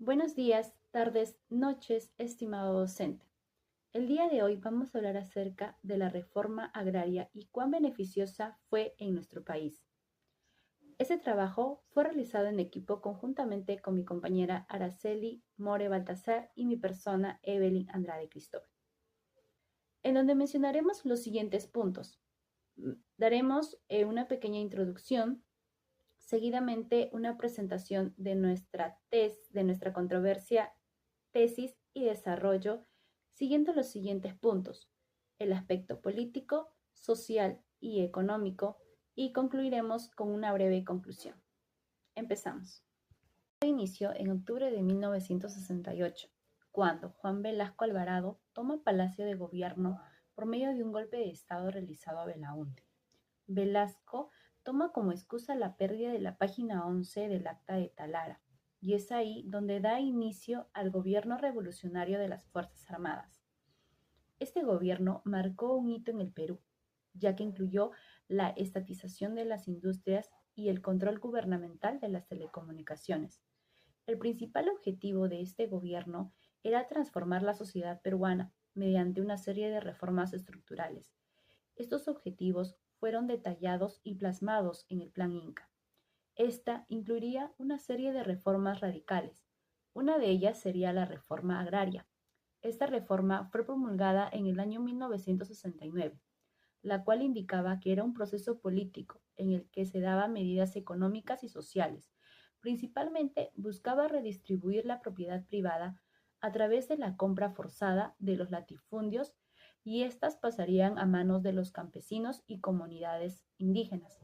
Buenos días, tardes, noches, estimado docente. El día de hoy vamos a hablar acerca de la reforma agraria y cuán beneficiosa fue en nuestro país. Este trabajo fue realizado en equipo conjuntamente con mi compañera Araceli More Baltasar y mi persona Evelyn Andrade Cristóbal, en donde mencionaremos los siguientes puntos. Daremos una pequeña introducción, seguidamente una presentación de nuestra controversia, tesis y desarrollo, siguiendo los siguientes puntos: el aspecto político, social y económico, y concluiremos con una breve conclusión. Empezamos. Todo inició en octubre de 1968, cuando Juan Velasco Alvarado toma Palacio de Gobierno por medio de un golpe de Estado realizado a Belaúnde. Velasco toma como excusa la pérdida de la página 11 del Acta de Talara, y es ahí donde da inicio al gobierno revolucionario de las Fuerzas Armadas. Este gobierno marcó un hito en el Perú, ya que incluyó la estatización de las industrias y el control gubernamental de las telecomunicaciones. El principal objetivo de este gobierno era transformar la sociedad peruana mediante una serie de reformas estructurales. Estos objetivos fueron detallados y plasmados en el Plan Inca. Esta incluiría una serie de reformas radicales. Una de ellas sería la reforma agraria. Esta reforma fue promulgada en el año 1969, la cual indicaba que era un proceso político en el que se daban medidas económicas y sociales. Principalmente buscaba redistribuir la propiedad privada a través de la compra forzada de los latifundios, y éstas pasarían a manos de los campesinos y comunidades indígenas.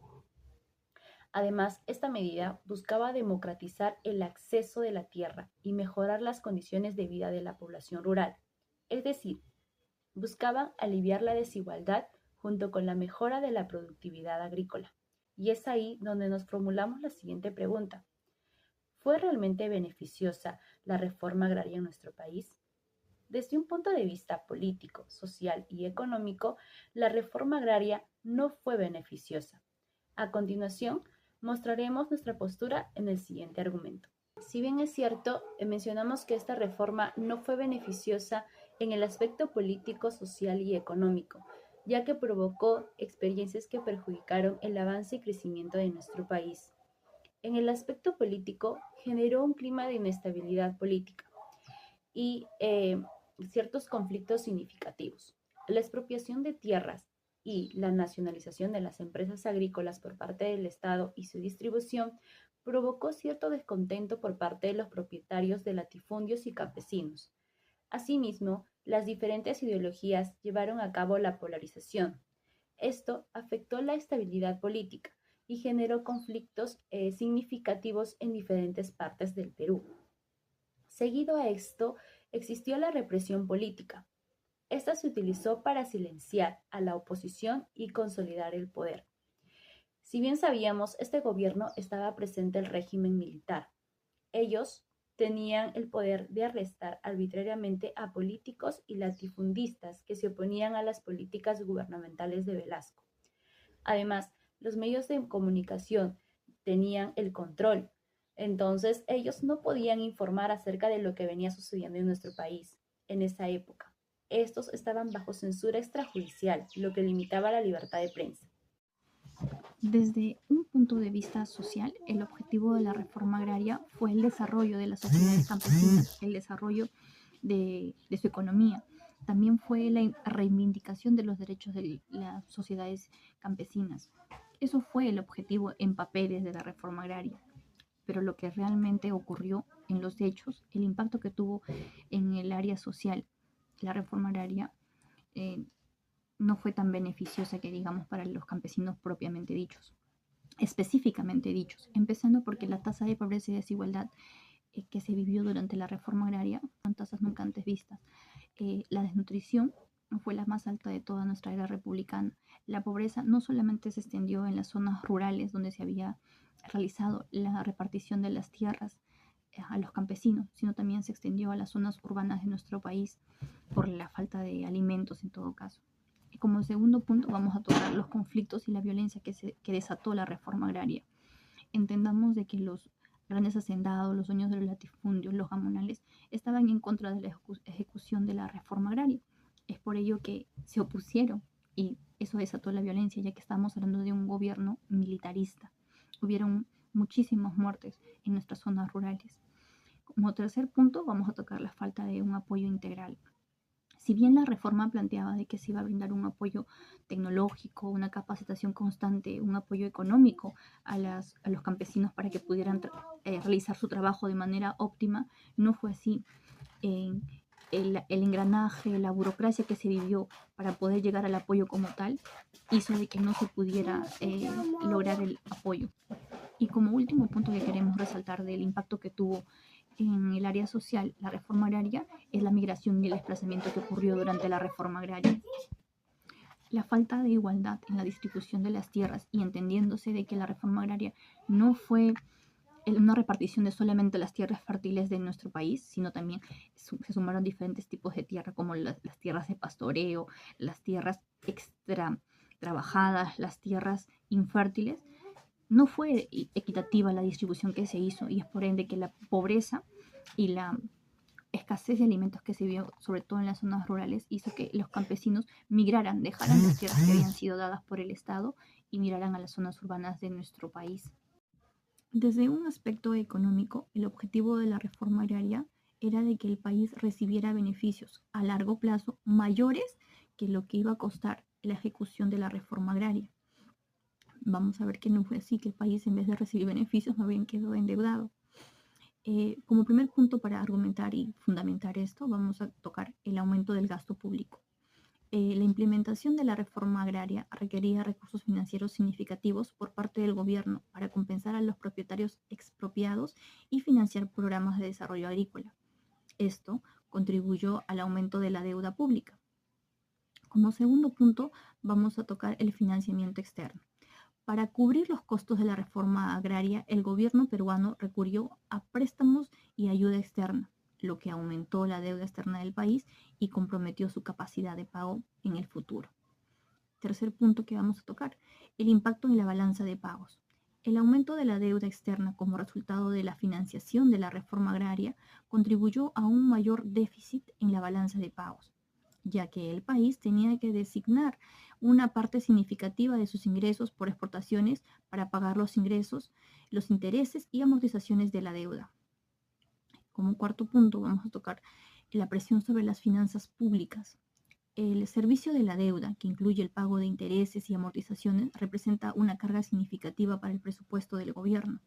Además, esta medida buscaba democratizar el acceso de la tierra y mejorar las condiciones de vida de la población rural, es decir, buscaban aliviar la desigualdad junto con la mejora de la productividad agrícola. Y es ahí donde nos formulamos la siguiente pregunta: ¿fue realmente beneficiosa la reforma agraria en nuestro país? Desde un punto de vista político, social y económico, la reforma agraria no fue beneficiosa. A continuación, mostraremos nuestra postura en el siguiente argumento. Si bien es cierto, mencionamos que esta reforma no fue beneficiosa en el aspecto político, social y económico, ya que provocó experiencias que perjudicaron el avance y crecimiento de nuestro país. En el aspecto político, generó un clima de inestabilidad política y ciertos conflictos significativos. La expropiación de tierras y la nacionalización de las empresas agrícolas por parte del Estado y su distribución provocó cierto descontento por parte de los propietarios de latifundios y campesinos. Asimismo, las diferentes ideologías llevaron a cabo la polarización. Esto afectó la estabilidad política y generó conflictos significativos en diferentes partes del Perú. Seguido a esto, existió la represión política. Esta se utilizó para silenciar a la oposición y consolidar el poder. Si bien sabíamos, este gobierno estaba presente el régimen militar. Ellos tenían el poder de arrestar arbitrariamente a políticos y latifundistas que se oponían a las políticas gubernamentales de Velasco. Además, los medios de comunicación tenían el control. Entonces, ellos no podían informar acerca de lo que venía sucediendo en nuestro país en esa época. Estos estaban bajo censura extrajudicial, lo que limitaba la libertad de prensa. Desde un punto de vista social, el objetivo de la reforma agraria fue el desarrollo de las sociedades campesinas, el desarrollo de su economía. También fue la reivindicación de los derechos de las sociedades campesinas. Eso fue el objetivo en papeles de la reforma agraria. Pero lo que realmente ocurrió en los hechos, el impacto que tuvo en el área social, la reforma agraria, no fue tan beneficiosa que digamos para los campesinos propiamente dichos, específicamente dichos, empezando porque la tasa de pobreza y desigualdad que se vivió durante la reforma agraria son tasas nunca antes vistas. La desnutrición fue la más alta de toda nuestra era republicana. La pobreza no solamente se extendió en las zonas rurales donde se había realizado la repartición de las tierras a los campesinos, sino también se extendió a las zonas urbanas de nuestro país por la falta de alimentos en todo caso. Y como segundo punto vamos a tocar los conflictos y la violencia que desató la reforma agraria. Entendamos de que los grandes hacendados, los dueños de los latifundios, los gamonales, estaban en contra de la ejecución de la reforma agraria. Es por ello que se opusieron y eso desató la violencia, ya que estamos hablando de un gobierno militarista. Hubieron muchísimas muertes en nuestras zonas rurales. Como tercer punto, vamos a tocar la falta de un apoyo integral. Si bien la reforma planteaba de que se iba a brindar un apoyo tecnológico, una capacitación constante, un apoyo económico a los campesinos para que pudieran realizar su trabajo de manera óptima, no fue así. El engranaje, la burocracia que se vivió para poder llegar al apoyo como tal, hizo de que no se pudiera lograr el apoyo. Y como último punto que queremos resaltar del impacto que tuvo en el área social la reforma agraria es la migración y el desplazamiento que ocurrió durante la reforma agraria. La falta de igualdad en la distribución de las tierras y entendiéndose de que la reforma agraria no fue una repartición de solamente las tierras fértiles de nuestro país, sino también se sumaron diferentes tipos de tierra como las tierras de pastoreo, las tierras extra trabajadas, las tierras infértiles. No fue equitativa la distribución que se hizo y es por ende que la pobreza y la escasez de alimentos que se vio, sobre todo en las zonas rurales, hizo que los campesinos migraran, dejaran las tierras que habían sido dadas por el Estado y migraran a las zonas urbanas de nuestro país. Desde un aspecto económico, el objetivo de la reforma agraria era de que el país recibiera beneficios a largo plazo mayores que lo que iba a costar la ejecución de la reforma agraria. Vamos a ver que no fue así, que el país en vez de recibir beneficios más bien quedó endeudado. Como primer punto para argumentar y fundamentar esto, vamos a tocar el aumento del gasto público. La implementación de la reforma agraria requería recursos financieros significativos por parte del gobierno para compensar a los propietarios expropiados y financiar programas de desarrollo agrícola. Esto contribuyó al aumento de la deuda pública. Como segundo punto, vamos a tocar el financiamiento externo. Para cubrir los costos de la reforma agraria, el gobierno peruano recurrió a préstamos y ayuda externa, lo que aumentó la deuda externa del país y comprometió su capacidad de pago en el futuro. Tercer punto que vamos a tocar, el impacto en la balanza de pagos. El aumento de la deuda externa como resultado de la financiación de la reforma agraria contribuyó a un mayor déficit en la balanza de pagos, ya que el país tenía que designar una parte significativa de sus ingresos por exportaciones para pagar los ingresos, los intereses y amortizaciones de la deuda. Como cuarto punto vamos a tocar la presión sobre las finanzas públicas. El servicio de la deuda, que incluye el pago de intereses y amortizaciones, representa una carga significativa para el presupuesto del gobierno,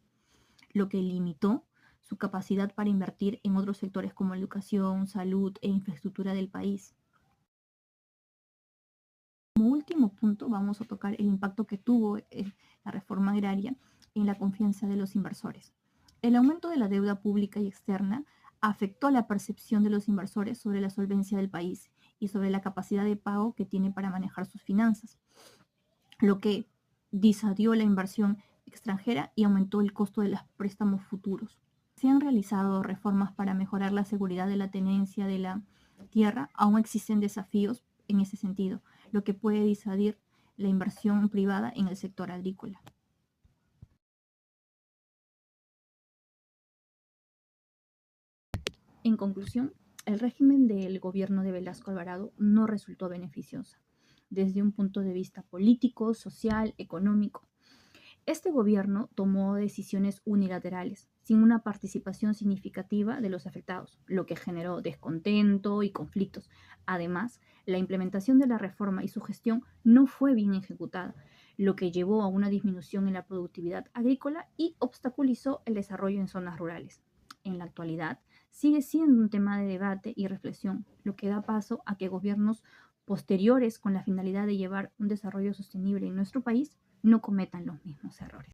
lo que limitó su capacidad para invertir en otros sectores como educación, salud e infraestructura del país. Como último punto, vamos a tocar el impacto que tuvo la reforma agraria en la confianza de los inversores. El aumento de la deuda pública y externa afectó la percepción de los inversores sobre la solvencia del país y sobre la capacidad de pago que tiene para manejar sus finanzas, lo que disuadió la inversión extranjera y aumentó el costo de los préstamos futuros. Se han realizado reformas para mejorar la seguridad de la tenencia de la tierra, aún existen desafíos en ese sentido, lo que puede disuadir la inversión privada en el sector agrícola. En conclusión, el régimen del gobierno de Velasco Alvarado no resultó beneficioso desde un punto de vista político, social, económico. Este gobierno tomó decisiones unilaterales, sin una participación significativa de los afectados, lo que generó descontento y conflictos. Además, la implementación de la reforma y su gestión no fue bien ejecutada, lo que llevó a una disminución en la productividad agrícola y obstaculizó el desarrollo en zonas rurales. En la actualidad, sigue siendo un tema de debate y reflexión, lo que da paso a que gobiernos posteriores con la finalidad de llevar un desarrollo sostenible en nuestro país no cometan los mismos errores.